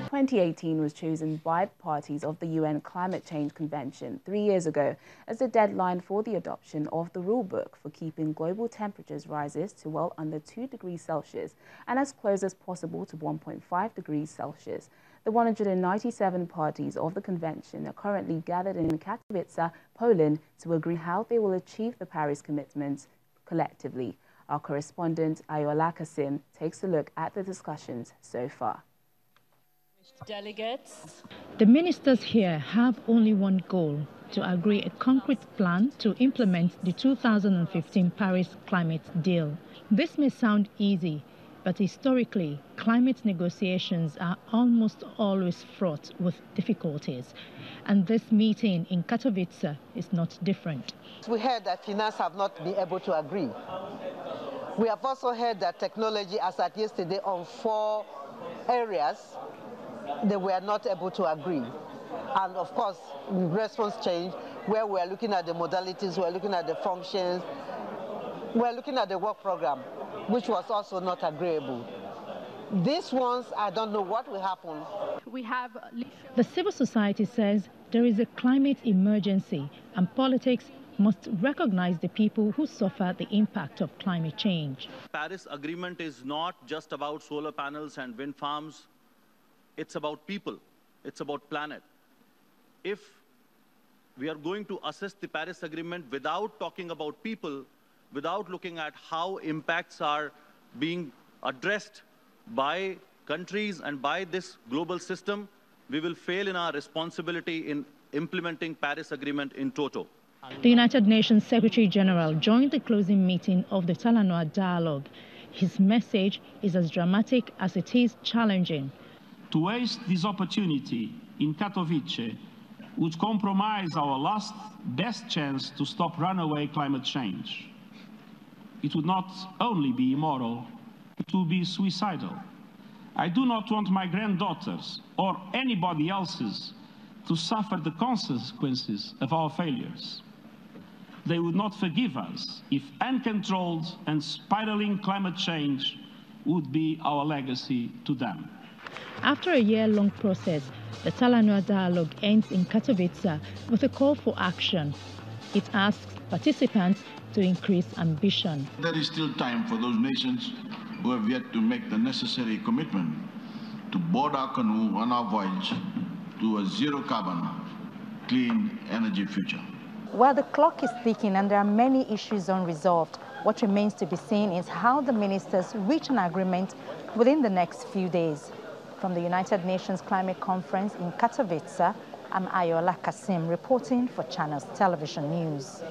2018 was chosen by parties of the UN Climate Change Convention 3 years ago as the deadline for the adoption of the rulebook for keeping global temperatures rises to well under 2 degrees Celsius and as close as possible to 1.5 degrees Celsius. The 197 parties of the convention are currently gathered in Katowice, Poland, to agree how they will achieve the Paris commitments collectively. Our correspondent Ayola Kasim takes a look at the discussions so far. Delegates. The ministers here have only one goal: to agree a concrete plan to implement the 2015 Paris climate deal. This may sound easy, but historically, climate negotiations are almost always fraught with difficulties. And this meeting in Katowice is not different. We heard that finance have not been able to agree. We have also heard that technology, as at yesterday, on 4 areas, they were not able to agree. And of course, response change, where we are looking at the modalities, we are looking at the functions, we are looking at the work program, which was also not agreeable. These ones, I don't know what will happen. The civil society says there is a climate emergency and politics must recognize the people who suffer the impact of climate change. Paris Agreement is not just about solar panels and wind farms. It's about people. It's about planet. If we are going to assess the Paris Agreement without talking about people, without looking at how impacts are being addressed by countries and by this global system, we will fail in our responsibility in implementing Paris Agreement in toto. The United Nations Secretary General joined the closing meeting of the Talanoa Dialogue. His message is as dramatic as it is challenging. To waste this opportunity in Katowice would compromise our last best chance to stop runaway climate change. It would not only be immoral, it would be suicidal. I do not want my granddaughters or anybody else's to suffer the consequences of our failures. They would not forgive us if uncontrolled and spiraling climate change would be our legacy to them. After a year-long process, the Talanoa Dialogue ends in Katowice with a call for action. It asks participants to increase ambition. There is still time for those nations who have yet to make the necessary commitment to board our canoe on our voyage to a zero-carbon, clean energy future. Well, the clock is ticking and there are many issues unresolved. What remains to be seen is how the ministers reach an agreement within the next few days. From the United Nations Climate Conference in Katowice, I'm Ayola Kasim reporting for Channels Television News.